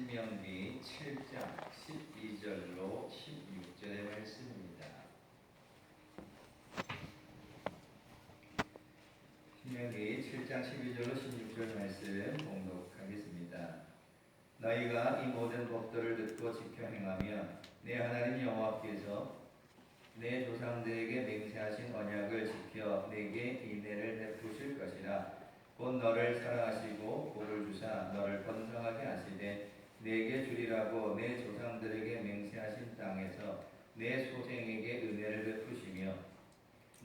신명기 7장 12절로 16절의 말씀입니다. 신명기 7장 12절로 16절 말씀 봉독하겠습니다. 너희가 이 모든 법도를 듣고 지켜 행하며 내 하나님 여호와께서 내 조상들에게 맹세하신 언약을 지켜 내게 인애를 베푸실 것이라. 곧 너를 사랑하시고 복을 주사 너를 번성하게 하시되 내게 주리라고 내 조상들에게 맹세하신 땅에서 내 소생에게 은혜를 베푸시며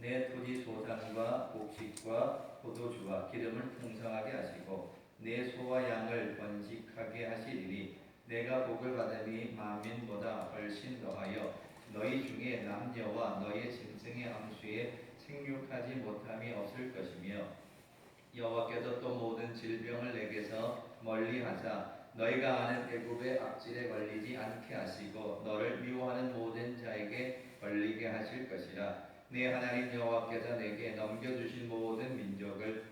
내 토지 소산과 곡식과 포도주와 기름을 풍성하게 하시고 내 소와 양을 번식하게 하시리니 내가 복을 받으니 만민보다 훨씬 더하여 너희 중에 남녀와 너희 짐승의 암수에 생육하지 못함이 없을 것이며 여호와께서 또 모든 질병을 내게서 멀리하사 너희가 아는 애굽의 악질에 걸리지 않게 하시고 너를 미워하는 모든 자에게 걸리게 하실 것이라. 내 하나님 여호와께서 내게 넘겨주신 모든 민족을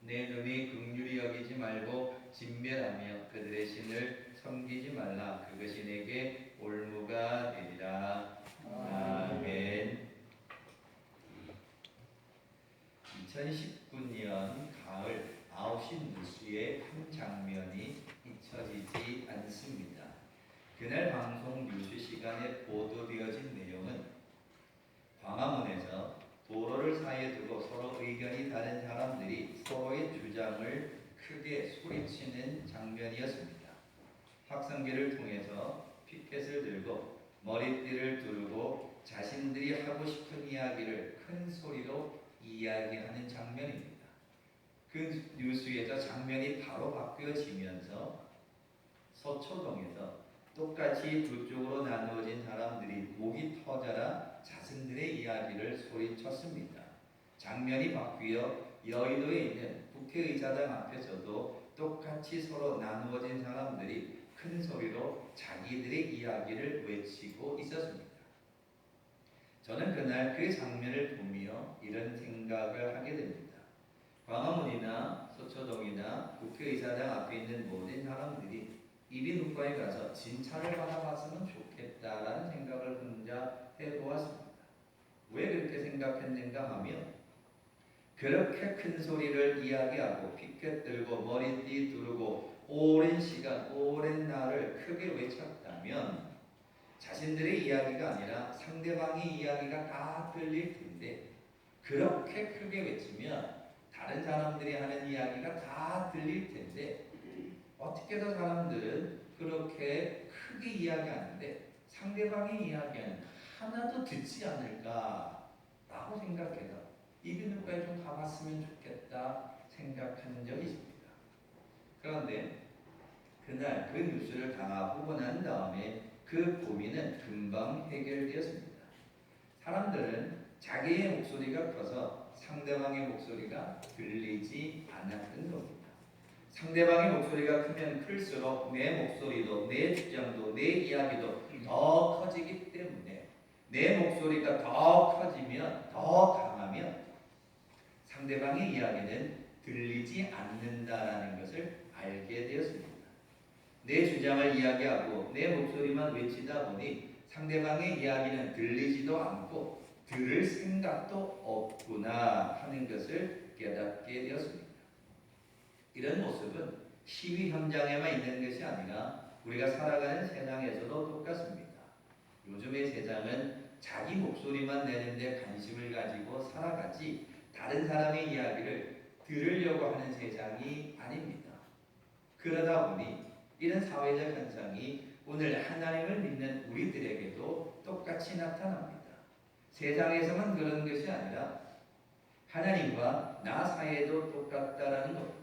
내 눈이 긍휼히 여기지 말고 진멸하며 그들의 신을 섬기지 말라. 그것이 내게 올무가 되리라. 아멘. 2019년 가을 9시 뉴스의 한 장면이 잊혀지지 않습니다. 그날 방송 뉴스 시간에 보도되어진 내용은 광화문에서 도로를 사이에 두고 서로 의견이 다른 사람들이 서로의 주장을 크게 소리치는 장면이었습니다. 확성기를 통해서 피켓을 들고 머리띠를 두르고 자신들이 하고 싶은 이야기를 큰 소리로 이야기하는 장면입니다. 그 뉴스에서 장면이 바로 바뀌어지면서 서초동에서 똑같이 두 쪽으로 나누어진 사람들이 목이 터져라 자신들의 이야기를 소리쳤습니다. 장면이 바뀌어 여의도에 있는 국회의사당 앞에서도 똑같이 서로 나누어진 사람들이 큰 소리로 자기들의 이야기를 외치고 있었습니다. 저는 그날 그 장면을 보며 이런 생각을 하게 됩니다. 광화문이나 서초동이나 국회의사당 앞에 있는 모든 사람들이 이비인후과에 가서 진찰을 받아봤으면 좋겠다라는 생각을 혼자 해보았습니다. 왜 그렇게 생각했는가 하면 그렇게 큰 소리를 이야기하고 피켓 들고 머리띠 두르고 오랜 시간 오랜 날을 크게 외쳤다면 자신들의 이야기가 아니라 상대방의 이야기가 다 들릴 텐데 그렇게 크게 외치면 다른 사람들이 하는 이야기가 다 들릴 텐데 어떻게 더 사람들은 그렇게 크게 이야기하는데 상대방의 이야기는 하나도 듣지 않을까라고 생각해서 이비인후과에 좀 가봤으면 좋겠다 생각한 적이 있습니다. 그런데 그날 그 뉴스를 당하고 난 다음에 그 고민은 금방 해결되었습니다. 사람들은 자기의 목소리가 커서 상대방의 목소리가 들리지 않았던 겁니다. 상대방의 목소리가 크면 클수록 내 목소리도 내 주장도 내 이야기도 더 커지기 때문에 내 목소리가 더 커지면 더 강하면 상대방의 이야기는 들리지 않는다라는 것을 알게 되었습니다. 내 주장을 이야기하고 내 목소리만 외치다 보니 상대방의 이야기는 들리지도 않고 들을 생각도 없구나 하는 것을 깨닫게 되었습니다. 이런 모습은 시위 현장에만 있는 것이 아니라 우리가 살아가는 세상에서도 똑같습니다. 요즘의 세상은 자기 목소리만 내는데 관심을 가지고 살아가지 다른 사람의 이야기를 들으려고 하는 세상이 아닙니다. 그러다 보니 이런 사회적 현상이 오늘 하나님을 믿는 우리들에게도 똑같이 나타납니다. 세상에서만 그런 것이 아니라 하나님과 나 사이에도 똑같다라는 겁니다.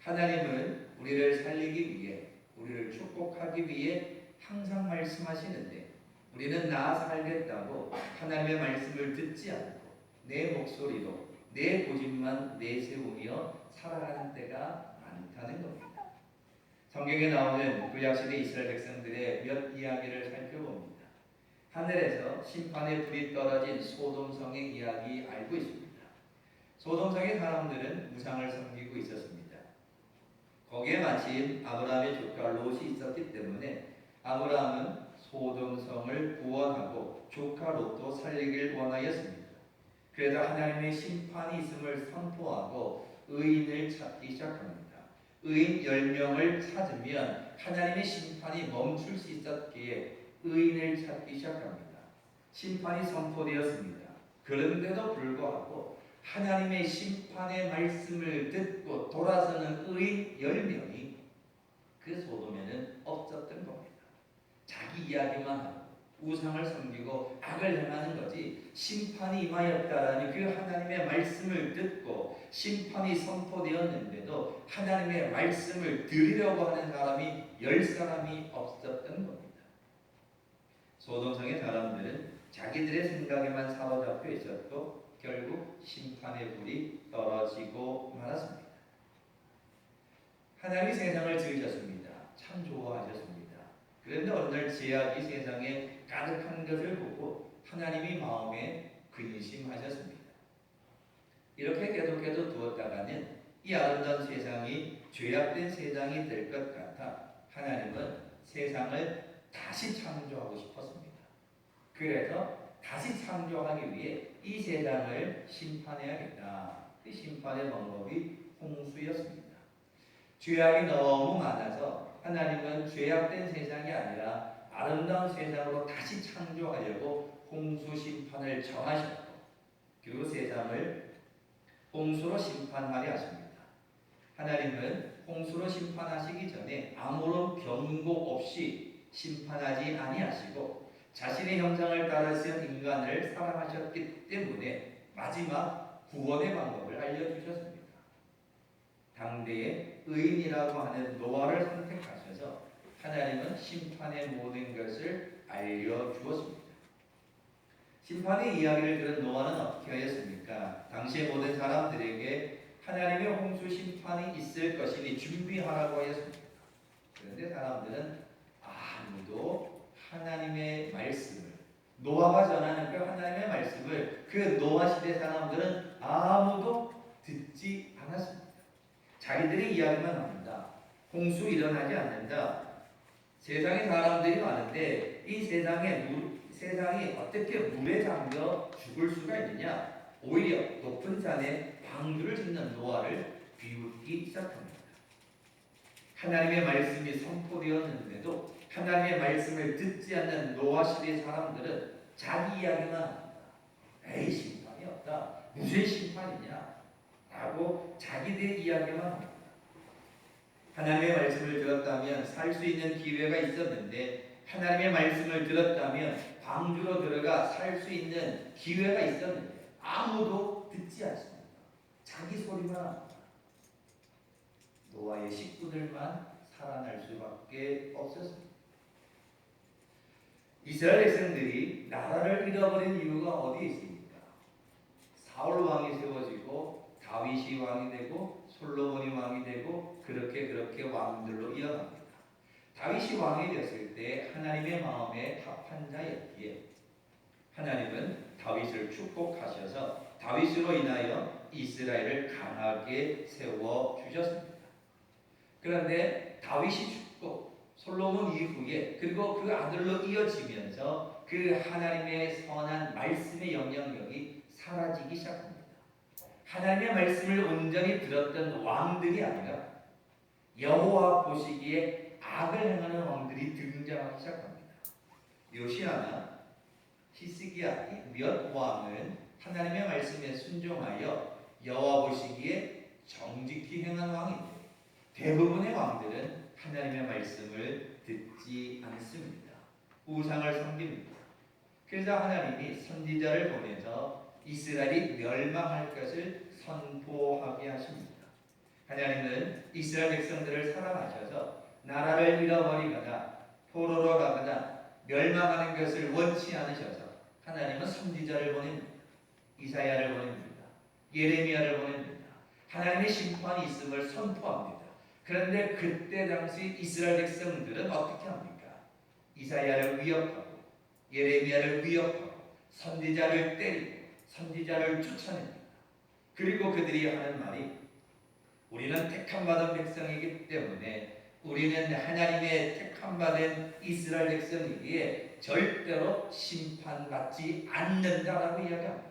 하나님은 우리를 살리기 위해 우리를 축복하기 위해 항상 말씀하시는데 우리는 나 살겠다고 하나님의 말씀을 듣지 않고 내 목소리로 내 고집만 내세우며 살아가는 때가 많다는 겁니다. 성경에 나오는 구약시대 이스라엘 백성들의 몇 이야기를 살펴봅니다. 하늘에서 심판의 불이 떨어진 소돔성의 이야기 알고 있습니다. 소돔성의 사람들은 우상을 섬기고 있었습니다. 거기에 마침 아브라함의 조카 롯이 있었기 때문에 아브라함은 소돔성을 구원하고 조카 롯도 살리길 원하였습니다. 그래서 하나님의 심판이 있음을 선포하고 의인을 찾기 시작합니다. 의인 10명을 찾으면 하나님의 심판이 멈출 수 있었기에 의인을 찾기 시작합니다. 심판이 선포되었습니다. 그런데도 불구하고 하나님의 심판의 말씀을 듣고 돌아서는 의인 10명이 그 소돔에는 없었던 겁니다. 자기 이야기만 하고 우상을 섬기고 악을 행하는 거지, 심판이 임하였다라는 그 하나님의 말씀을 듣고 심판이 선포되었는데도 하나님의 말씀을 들으려고 하는 사람이 10사람이 없었던 겁니다. 소돔성의 사람들은 자기들의 생각에만 사로잡혀 있었고 결국 심판의 불이 떨어지고 말았습니다. 하나님이 세상을 지으셨습니다. 참 좋아하셨습니다. 그런데 어느 날 죄악이 세상에 가득한 것을 보고 하나님이 마음에 근심하셨습니다. 이렇게 계속해서 두었다가는 이 아름다운 세상이 죄악된 세상이 될 것 같아 하나님은 세상을 다시 창조하고 싶었습니다. 그래서 다시 창조하기 위해 이 세상을 심판해야겠다. 그 심판의 방법이 홍수였습니다. 죄악이 너무 많아서 하나님은 죄악된 세상이 아니라 아름다운 세상으로 다시 창조하려고 홍수 심판을 정하셨고, 그리고 세상을 홍수로 심판하려 하십니다. 하나님은 홍수로 심판하시기 전에 아무런 경고 없이 심판하지 아니하시고 자신의 형상을 따라 지은 인간을 사랑하셨기 때문에 마지막 구원의 방법을 알려주셨습니다. 당대의 의인이라고 하는 노아를 선택하셔서 하나님은 심판의 모든 것을 알려주었습니다. 심판의 이야기를 들은 노아는 어떻게 하였습니까? 당시의 모든 사람들에게 하나님의 홍수 심판이 있을 것이니 준비하라고 하였습니다. 그런데 사람들은 아무도 하나님의 말씀을, 노아가 전하는 그 하나님의 말씀을 그 노아 시대 사람들은 아무도 듣지 않았습니다. 자기들의 이야기만 합니다. 홍수 일어나지 않는다. 세상에 사람들이 많은데 이 세상이 어떻게 물에 잠겨 죽을 수가 있느냐? 오히려 높은 산에 방주를 짓는 노아를 비웃기 시작합니다. 하나님의 말씀이 선포되었는데도 하나님의 말씀을 듣지 않는 노아 시대 사람들은 자기 이야기만 합니다. 에이, 심판이 없다. 무슨 심판이냐? 라고 자기들의 이야기만 합니다. 하나님의 말씀을 들었다면 살 수 있는 기회가 있었는데, 하나님의 말씀을 들었다면 방주로 들어가 살 수 있는 기회가 있었는데 아무도 듣지 않습니다. 자기 소리만 합니다. 노아의 식구들만 살아날 수밖에 없었습니다. 이스라엘 백성들이 나라를 잃어버린 이유가 어디에 있습니까? 사울 왕이 세워지고 다윗이 왕이 되고 솔로몬이 왕이 되고 그렇게 왕들로 이어갑니다. 다윗이 왕이 되었을 때 하나님의 마음에 합한 자였기에 하나님은 다윗을 축복하셔서 다윗으로 인하여 이스라엘을 강하게 세워주셨습니다. 그런데 다윗이 죽고 솔로몬 이후에 그리고 그 아들로 이어지면서 그 하나님의 선한 말씀의 영향력이 사라지기 시작합니다. 하나님의 말씀을 온전히 들었던 왕들이 아니라 여호와 보시기에 악을 행하는 왕들이 등장하기 시작합니다. 요시아나 히스기야 몇 왕은 하나님의 말씀에 순종하여 여호와 보시기에 정직히 행한 왕인데 대부분의 왕들은 하나님의 말씀을 듣지 않습니다. 우상을 섬깁니다. 그래서 하나님이 선지자를 보내서 이스라엘이 멸망할 것을 선포하게 하십니다. 하나님은 이스라엘 백성들을 사랑하셔서 나라를 잃어버리거나 포로로 가거나 멸망하는 것을 원치 않으셔서 하나님은 선지자를 보냅니다. 이사야를 보냅니다. 예레미야를 보냅니다. 하나님의 심판이 있음을 선포합니다. 그런데 그때 당시 이스라엘 백성들은 어떻게 합니까? 이사야를 위협하고 예레미야를 위협하고 선지자를 때리고 선지자를 쫓아냅니다. 그리고 그들이 하는 말이 우리는 택함받은 백성이기 때문에 우리는 하나님의 택함받은 이스라엘 백성이기에 절대로 심판받지 않는다라고 이야기합니다.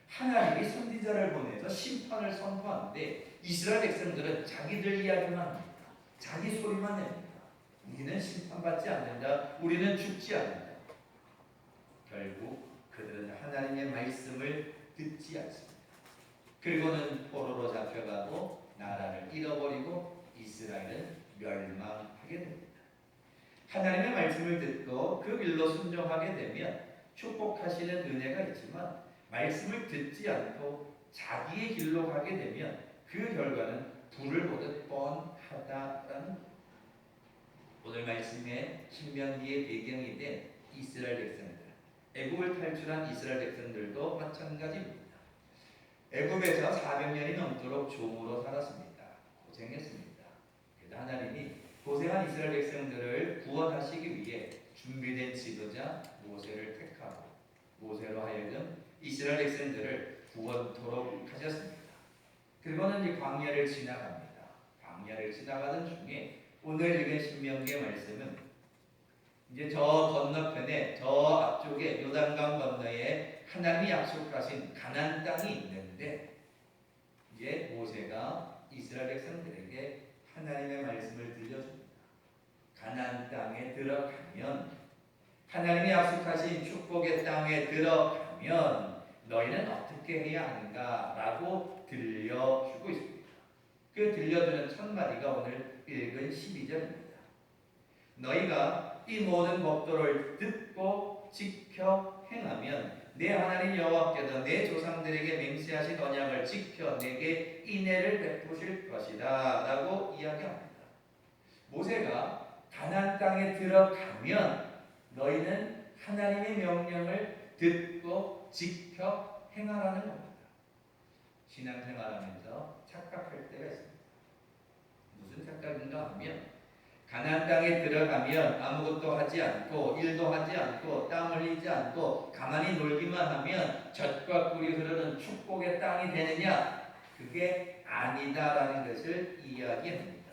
하나님이 선지자를 보내서 심판을 선포하는데 이스라엘 백성들은 자기들 이야기만 합니다. 자기 소리만 냅니다. 우리는 심판받지 않는다. 우리는 죽지 않는다. 결국 그들은 하나님의 말씀을 듣지 않습니다. 그리고는 포로로 잡혀가고 나라를 잃어버리고 이스라엘은 멸망하게 됩니다. 하나님의 말씀을 듣고 그 길로 순종하게 되면 축복하시는 은혜가 있지만 말씀을 듣지 않고 자기의 길로 가게 되면 그 결과는 불을 보듯 뻔하다라는 오늘 말씀의 신명기의 배경이 된 이스라엘 백성들, 애굽을 탈출한 이스라엘 백성들도 마찬가지입니다. 애굽에서 400년이 넘도록 종으로 살았습니다. 고생했습니다. 그래도 하나님이 고생한 이스라엘 백성들을 구원하시기 위해 준비된 지도자 모세를 택하고 모세로 하여금 이스라엘 백성들을 구원토록 하셨습니다. 그리고는 이제 광야를 지나갑니다. 광야를 지나가던 중에 오늘 읽은 신명기의 말씀은 이제 저 건너편에 저 앞쪽에 요단강 건너에 하나님이 약속하신 가나안 땅이 있는데 이제 모세가 이스라엘 백성들에게 하나님의 말씀을 들려줍니다. 가나안 땅에 들어가면 하나님이 약속하신 축복의 땅에 들어가면 너희는 어떻게 해야 하는가라고 들려주고 있습니다. 그 들려주는 첫 마디가 오늘 읽은 12절입니다. 너희가 이 모든 법도를 듣고 지켜 행하면 내 하나님 여호와께서 내 조상들에게 맹세하신 언약을 지켜 내게 인애를 베푸실 것이다 라고 이야기합니다. 모세가 가나안 땅에 들어가면 너희는 하나님의 명령을 듣고 지켜 행하라는 겁니다. 신앙생활하면서 착각할 때가 있습니다. 무슨 착각인가 하면 가나안 땅에 들어가면 아무것도 하지 않고 일도 하지 않고 땀 흘리지 않고 가만히 놀기만 하면 젖과 꿀이 흐르는 축복의 땅이 되느냐? 그게 아니다라는 것을 이야기합니다.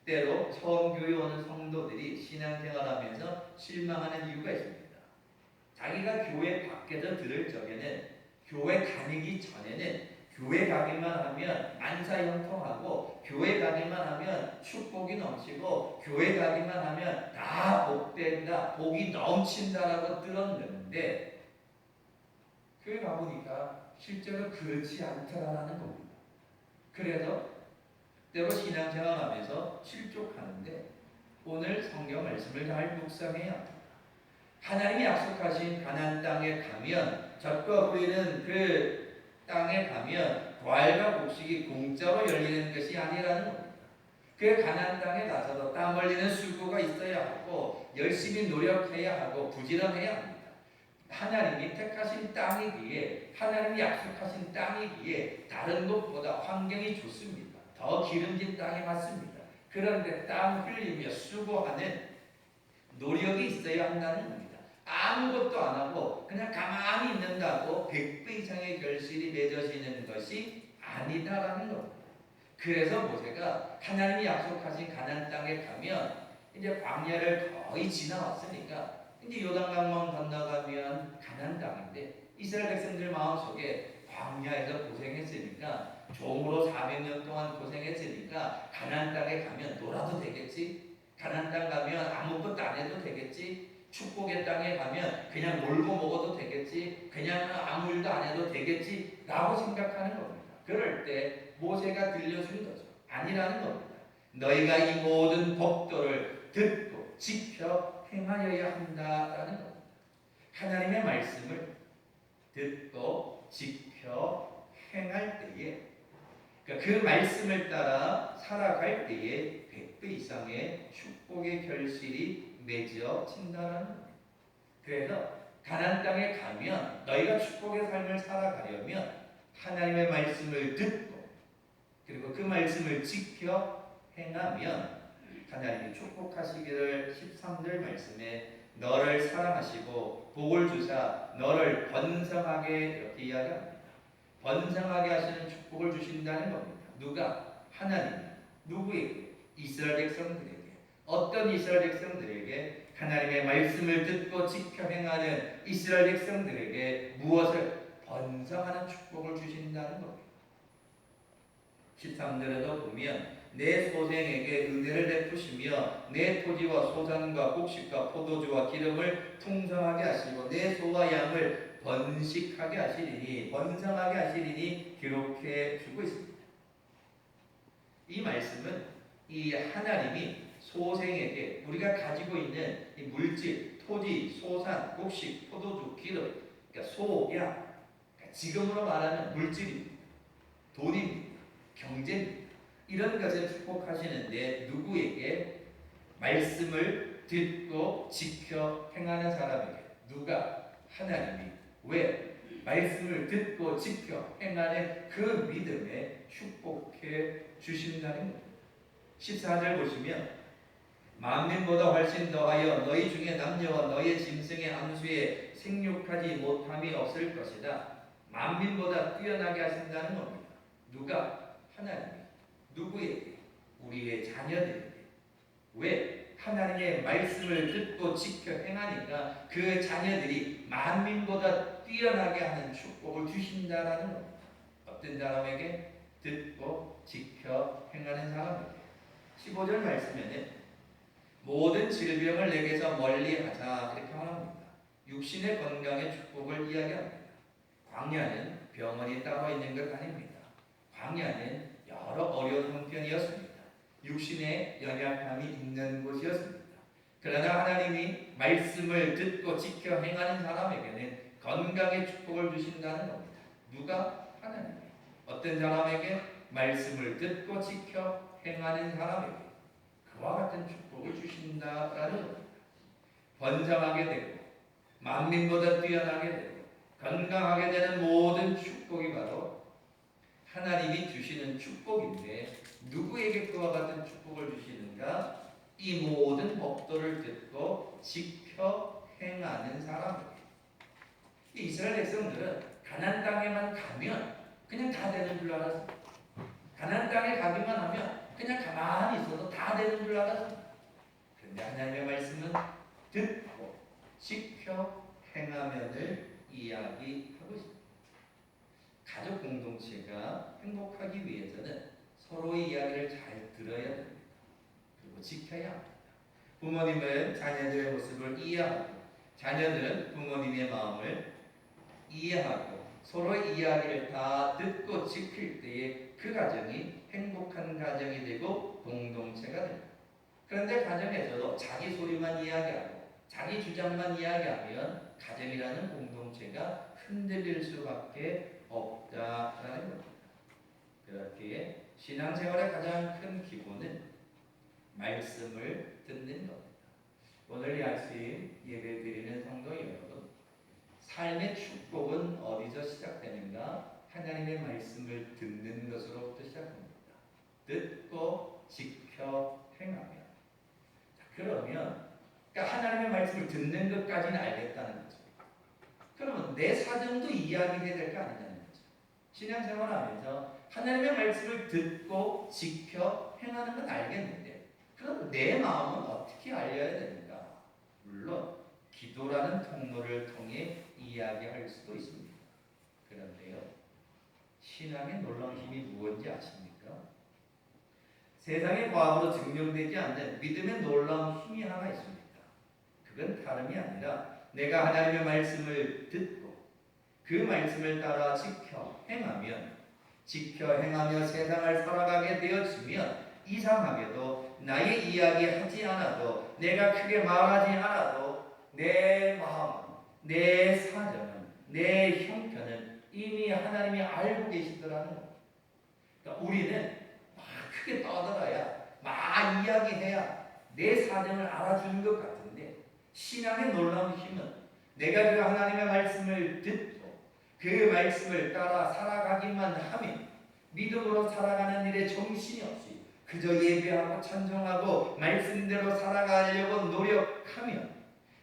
때로 처음 교회 오는 성도들이 신앙생활하면서 실망하는 이유가 있습니다. 자기가 교회 밖에서 들을 적에는 교회 다니기 전에는 교회 가기만 하면 만사형통하고 교회 가기만 하면 축복이 넘치고 교회 가기만 하면 다 복된다, 복이 넘친다라고 들었는데 교회 가보니까 실제로 그렇지 않더라는 겁니다. 그래서 때로 신앙생활하면서 실족하는데 오늘 성경 말씀을 잘 묵상해야 합니다. 하나님이 약속하신 가나안 땅에 가면 젖과 흐르는 그 땅에 가면 과일과 곡식이 공짜로 열리는 것이 아니라는 겁니다. 그 가나안 땅에 가서도 땀 흘리는 수고가 있어야 하고 열심히 노력해야 하고 부지런해야 합니다. 하나님이 택하신 땅이기에 하나님이 약속하신 땅이기에 다른 곳보다 환경이 좋습니다. 더 기름진 땅이 맞습니다. 그런데 땀 흘리며 수고하는 노력이 있어야 한다는 겁니다. 아무것도 안 하고 그냥 가만히 있는다고 100배 이상의 결실이 맺어지는 것이 아니다라는 겁니다. 그래서 모세가 하나님이 약속하신 가나안 땅에 가면 이제 광야를 거의 지나왔으니까 이제 요단강만 건너가면 가나안 땅인데 이스라엘 백성들 마음속에 광야에서 고생했으니까 종으로 400년 동안 고생했으니까 가나안 땅에 가면 놀아도 되겠지? 가나안 땅 가면 아무것도 안 해도 되겠지? 축복의 땅에 가면 그냥 놀고 먹어도 되겠지? 그냥 아무 일도 안 해도 되겠지? 라고 생각하는 겁니다. 그럴 때 모세가 들려준 거죠. 아니라는 겁니다. 너희가 이 모든 법도를 듣고 지켜 행하여야 한다라는 겁니다. 하나님의 말씀을 듣고 지켜 행할 때에 그 말씀을 따라 살아갈 때에 100배 이상의 축복의 결실이 맺어진다는 겁니다. 그래서 가나안 땅에 가면 너희가 축복의 삶을 살아가려면 하나님의 말씀을 듣고 그리고 그 말씀을 지켜 행하면 하나님이 축복하시기를 13절 말씀에 너를 사랑하시고 복을 주사 너를 번성하게 이렇게 이야기합니다. 번성하게 하시는 축복을 주신다는 겁니다. 누가? 하나님 누구에게? 이스라엘 백성들에게. 어떤 이스라엘 백성들에게? 하나님의 말씀을 듣고 지켜 행하는 이스라엘 백성들에게 무엇을? 번성하는 축복을 주신다는 겁니다. 13절에도 보면 내 소생에게 은혜를 베푸시며 내 토지와 소산과 곡식과 포도주와 기름을 풍성하게 하시고 내 소와 양을 번식하게 하시리니 번성하게 하시리니 기록해 주고 있습니다. 이 말씀은 이 하나님이 소생에게 우리가 가지고 있는 이 물질, 토지, 소산, 곡식, 포도주, 기름, 그러니까 소, 양, 그러니까 지금으로 말하면 물질입니다. 돈입니다. 경제입니다. 이런 것을 축복하시는데 누구에게? 말씀을 듣고 지켜 행하는 사람에게. 누가? 하나님이. 왜? 말씀을 듣고 지켜 행하는 그 믿음에 축복해 주신다는 겁니다. 14절 보시면 만민보다 훨씬 더하여 너희 중에 남녀와 너희 짐승의 암수에 생육하지 못함이 없을 것이다. 만민보다 뛰어나게 하신다는 겁니다. 누가? 하나님이. 누구에게? 우리의 자녀들에게. 왜? 하나님의 말씀을 듣고 지켜 행하니까 그 자녀들이 만민보다 뛰어나게 하는 축복을 주신다라는 겁니다. 어떤 사람에게? 듣고 지켜 행하는 사람에게. 15절 말씀에는 모든 질병을 내게서 멀리하자 이렇게 말합니다. 육신의 건강의 축복을 이야기합니다. 광야는 병원이 따로 있는 것 아닙니다. 광야는 여러 어려운 형편이었습니다. 육신의 연약함이 있는 곳이었습니다. 그러나 하나님이 말씀을 듣고 지켜 행하는 사람에게는 건강의 축복을 주신다는 겁니다. 누가? 하나님이. 어떤 사람에게? 말씀을 듣고 지켜 행하는 사람에게 그와 같은 축복을 주신다라는 겁니다. 번성하게 되고 만민보다 뛰어나게 되고 건강하게 되는 모든 축복이 바로 하나님이 주시는 축복인데 누구에게 그와 같은 축복을 주시는가? 이 모든 법도를 듣고 지켜 행하는 사람에게. 이스라엘 백성들은 가나안 땅에만 가면 그냥 다 되는 줄 알았습니다. 가나안 땅에 가기만 하면 그냥 가만히 있어도 다 되는 줄 알았습니다. 그런데 하나님의 말씀은 듣고 지켜 행하면을 이야기하고 있습니다. 가족 공동체가 행복하기 위해서는 서로의 이야기를 잘 들어야 됩니다. 그리고 지켜야 합니다. 부모님은 자녀들의 모습을 이해하고 자녀들은 부모님의 마음을 이해하고 서로의 이야기를 다 듣고 지킬 때에 그 가정이 행복한 가정이 되고 공동체가 됩니다. 그런데 가정에서도 자기 소리만 이야기하고 자기 주장만 이야기하면 가정이라는 공동체가 흔들릴 수밖에 없다라는 겁니다. 그렇기에 신앙생활의 가장 큰 기본은 말씀을 듣는 겁니다. 오늘 이 아침 예배드리는 성도 여러분, 삶의 축복은 어디서 시작되는가? 하나님의 말씀을 듣는 것으로부터 시작합니다. 듣고 지켜 행하며. 그러면 그러니까 하나님의 말씀을 듣는 것까지는 알겠다는 거죠. 그러면 내 사정도 이야기해야 될 거 아니냐는 거죠. 신앙생활하면서 하나님의 말씀을 듣고 지켜 행하는 건 알겠는데 그럼 내 마음은 어떻게 알려야 되는가? 물론 기도라는 통로를 통해 이야기할 수도 있습니다. 그런데요, 신앙의 놀라운 힘이 무엇인지 아십니까? 세상의 과학으로 증명되지 않는 믿음의 놀라운 힘이 하나 있습니다. 그건 다름이 아니라 내가 하나님의 말씀을 듣고 그 말씀을 따라 지켜 행하며 세상을 살아가게 되어지면 이상하게도 나의 이야기 하지 않아도 내가 크게 말하지 않아도 내 마음은 내 사정은 내 형편은 이미 하나님이 알고 계시더라는 겁니다. 그러니까 우리는 막 크게 떠들어야 막 이야기해야 내 사정을 알아주는 것 같은데 신앙의 놀라운 힘은 내가 그 하나님의 말씀을 듣고 그 말씀을 따라 살아가기만 하면 믿음으로 살아가는 일에 정신이 없이 그저 예배하고 찬송하고 말씀대로 살아가려고 노력하며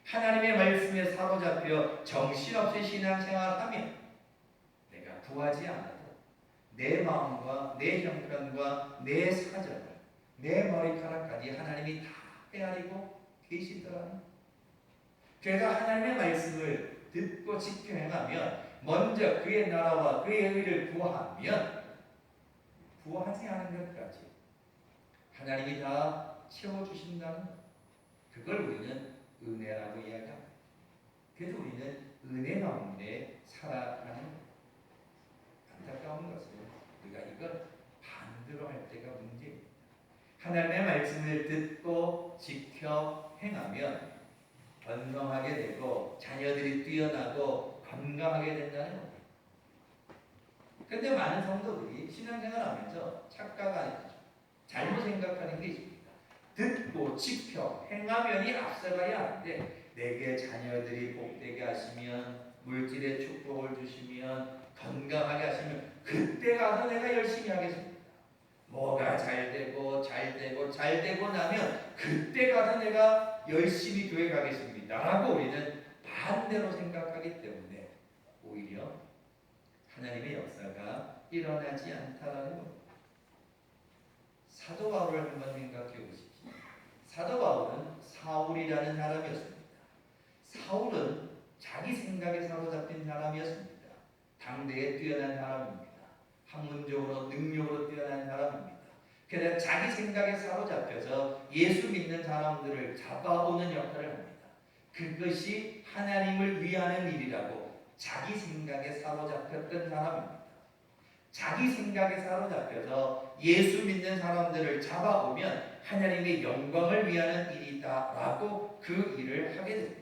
하나님의 말씀에 사로잡혀 정신없이 신앙생활하며 내가 구하지 않아도 내 마음과 내 형편과 내 사정을, 내 머리카락까지 하나님이 다 헤아리고 계시더라는. 그래서 하나님의 말씀을 듣고 지켜 행하면, 먼저 그의 나라와 그의 의를 구하면 구하지 않은 것까지 하나님이 다 채워주신다는 것. 그걸 우리는 은혜라고 이야기합니다. 그래서 우리는 은혜 가운데 살아가는 것. 안타까운 것은 우리가 이걸 반대로 할 때가 문제입니다. 하나님의 말씀을 듣고 지켜 행하면 번성하게 되고 자녀들이 뛰어나고 건강하게 된다는 겁니다. 그런데 많은 성도들이 신앙생활하면서 착각가 아니죠. 잘못 생각하는 게 있습니다. 듣고 지켜 행하면이 앞서가야 하는데, 내게 자녀들이 복되게 하시면, 물질의 축복을 주시면, 건강하게 하시면 그때 가서 내가 열심히 하겠습니다. 뭐가 잘 되고 나면 그때 가서 내가 열심히 교회 가겠습니다 라고 우리는 반대로 생각하기 때문에 오히려 하나님의 역사가 일어나지 않다라는 겁니다. 사도 바울을 한번 생각해 보십시오. 사도 바울은 사울이라는 사람이었습니다. 사울은 자기 생각에 사로잡힌 사람이었습니다. 당대에 뛰어난 사람입니다. 학문적으로 능력으로 뛰어난 사람입니다. 그래서 자기 생각에 사로잡혀서 예수 믿는 사람들을 잡아오는 역할을 합니다. 그것이 하나님을 위하는 일이라고 자기 생각에 사로잡혔던 사람입니다. 자기 생각에 사로잡혀서 예수 믿는 사람들을 잡아오면 하나님의 영광을 위하는 일이다라고 그 일을 하게 됩니다.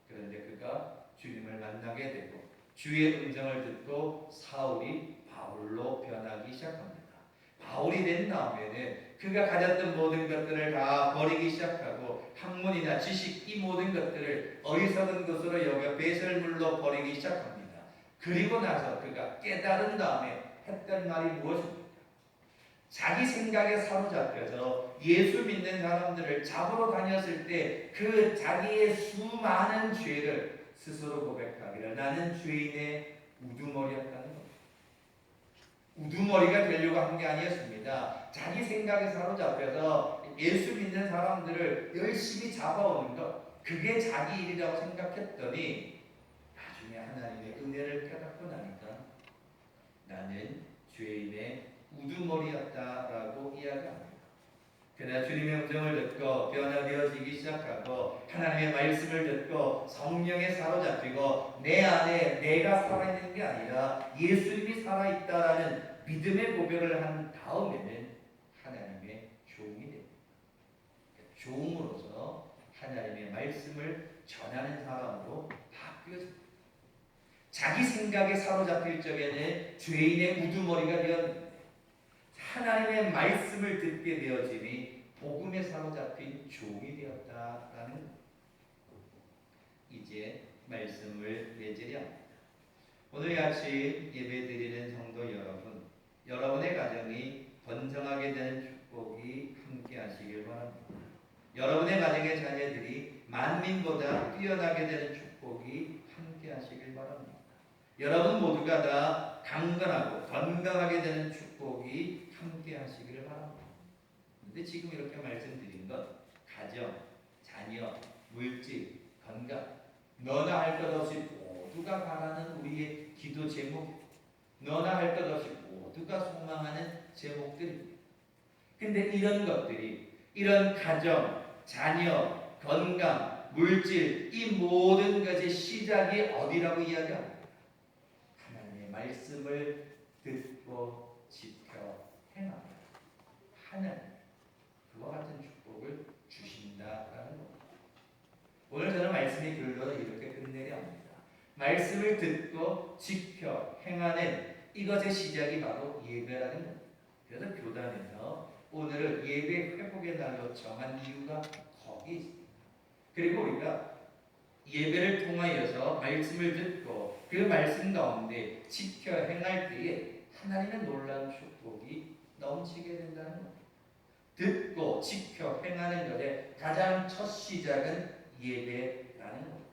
그런데 그가 주님을 만나게 되고 주의 음성을 듣고 사울이 바울로 변하기 시작합니다. 바울이 된 다음에는 그가 가졌던 모든 것들을 다 버리기 시작하고 학문이나 지식 이 모든 것들을 어리석은 것으로 여겨 배설물로 버리기 시작합니다. 그리고 나서 그가 깨달은 다음에 했던 말이 무엇입니까? 자기 생각에 사로잡혀서 예수 믿는 사람들을 잡으러 다녔을 때 그 자기의 수많은 죄를 스스로 고백하기를 나는 죄인의 우두머리였다는 것. 우두머리가 되려고 한 게 아니었습니다. 자기 생각에 사로잡혀서 예수 믿는 사람들을 열심히 잡아오는 것, 그게 자기 일이라고 생각했더니 나중에 하나님의 은혜를 깨닫고 나니까 나는 죄인의 우두머리였다라고 이야기합니다. 그러나 주님의 음성을 듣고 변화되어지기 시작하고 하나님의 말씀을 듣고 성령에 사로잡히고 내 안에 내가 살아있는 게 아니라 예수님이 살아있다라는 믿음의 고백을 한 다음에는 하나님의 종이 됩니다. 종으로서 하나님의 말씀을 전하는 사람으로 바뀌어집니다. 자기 생각에 사로잡힐 적에는 죄인의 우두머리가 되었는데 하나님의 말씀을 듣게 되어지니 복음에 사로잡힌 종이 되었다라는 것. 이제 말씀을 맺으려 합니다. 오늘 아침 예배드리는 성도 여러분, 여러분의 가정이 번성하게 되는 축복이 함께 하시길 바랍니다. 여러분의 가정의 자녀들이 만민보다 뛰어나게 되는 축복이 함께 하시길 바랍니다. 여러분 모두가 다 강건하고 건강하게 되는 축복이 함께 하시기를 바랍니다. 그런데 지금 이렇게 말씀드린 것, 가정, 자녀, 물질, 건강, 너나 할 것 없이 모두가 바라는 우리의 기도 제목, 너나 할 것 없이 모두가 소망하는 제목들입니다. 근데 이런 것들이, 이런 가정, 자녀, 건강, 물질, 이 모든 것의 시작이 어디라고 이야기합니다? 하나님의 말씀을 듣고 지켜 행하면 하나님 그와 같은 축복을 주신다라는 겁니다. 오늘 저는 말씀의 결론을 이렇게 끝내려 합니다. 말씀을 듣고 지켜 행하는 이것의 시작이 바로 예배라는 겁니다. 그래서 교단에서 오늘은 예배 회복의 날로 정한 이유가 거기 있습니다. 그리고 우리가 예배를 통하여서 말씀을 듣고 그 말씀 가운데 지켜 행할 때에 하나님의 놀라운 축복이 넘치게 된다는 겁니다. 듣고 지켜 행하는 것의 가장 첫 시작은 예배라는 겁니다.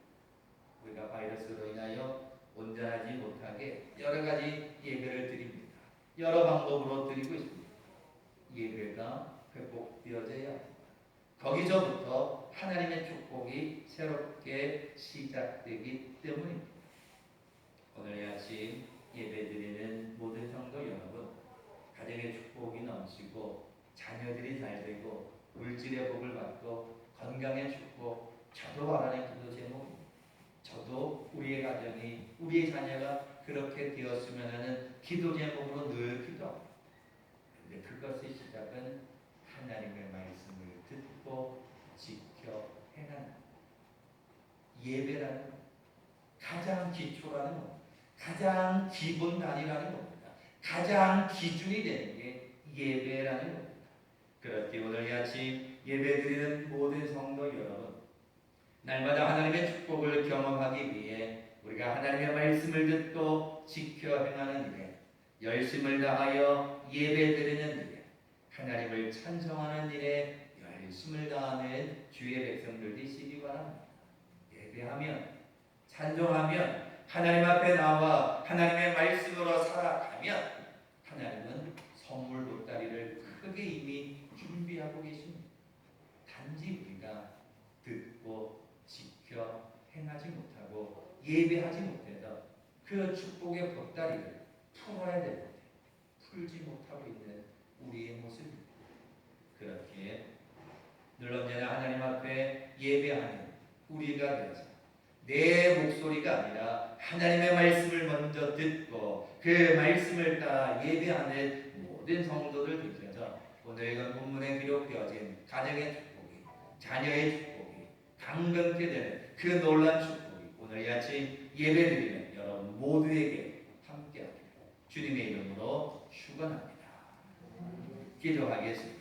우리가 바이러스로 인하여 온전하지 못하게 여러 가지 예배를 드립니다. 여러 방법으로 드리고 있습니다. 예배가 회복되어져야 합니다. 거기서부터 하나님의 축복이 새롭게 시작되기 때문입니다. 오늘 아침 예배드리는 모든 성도 여러분, 가정의 축복이 넘치고 자녀들이 잘 되고 물질의 복을 받고 건강의 축복, 저도 바라는 기도 제목입니다. 저도 우리의 가정이, 우리의 자녀가 그렇게 되었으면 하는 기도 제목으로 늘 기도합니다. 그런데 그것의 시작은 하나님의 말씀을 듣고 지켜 행하는 예배라는 가장 기초라는 겁니다. 가장 기본 단위라는 겁니다. 가장 기준이 되는 게 예배라는 겁니다. 그렇게 오늘 아침 예배드리는 모든 성도 여러분, 날마다 하나님의 축복을 경험하기 위해 우리가 하나님의 말씀을 듣고 지켜 행하는 일에, 열심을 다하여 예배드리는 일에, 하나님을 찬송하는 일에 열심을 다하는 주의 백성들 되시기 바랍니다. 예배하면, 찬송하면, 하나님 앞에 나와 하나님의 말씀으로 살아가면 하나님은 선물 보따리를 크게 이미 준비하고 계십니다. 단지 우리가 듣고 지켜 행하지 못하고 예배하지 못해서 그 축복의 보따리를 풀어야 되는데 풀지 못하고 있는 우리의 모습입니다. 그렇게 늘 언제나 하나님 앞에 예배하는 우리가 되어서 내 목소리가 아니라 하나님의 말씀을 먼저 듣고 그 말씀을 따라 예배하는 모든 성도들 되셔서 오늘 이건 본문에 기록되어진 가정의 축복이, 자녀의 축복이 강건케 되는 그 놀라운 축복이 오늘 아침 예배드리는 여러분 모두에게 함께하기를 주님의 이름으로 축원합니다. 기도하겠습니다.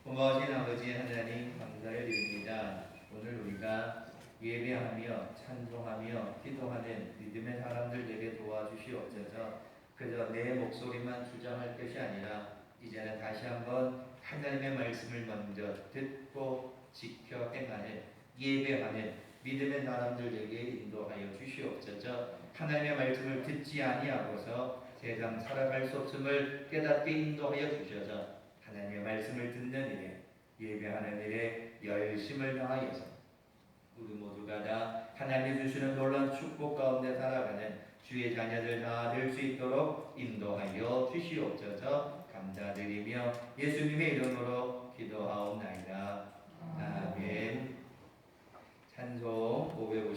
고마우신 아버지 하나님 감사를 드립니다. 오늘 우리가 예배하며 찬송하며 기도하는 믿음의 사람들 되게 도와주시옵소서. 그저 내 목소리만 주장할 것이 아니라 이제는 다시 한번 하나님의 말씀을 먼저 듣고 지켜 행하는 예배하는 믿음의 사람들에게 인도하여 주시옵소서. 하나님의 말씀을 듣지 아니하고서 세상 살아갈 수 없음을 깨닫게 인도하여 주셔서 하나님의 말씀을 듣는 일에 예배하는 일에 열심을 다하여서 우리 모두가 다 하나님이 주시는 놀라운 축복 가운데 살아가는 주의 자녀들 다 될 수 있도록 인도하여 주시옵소서. 감사드리며 예수님의 이름으로 기도하옵나이다. 아멘. 찬송 550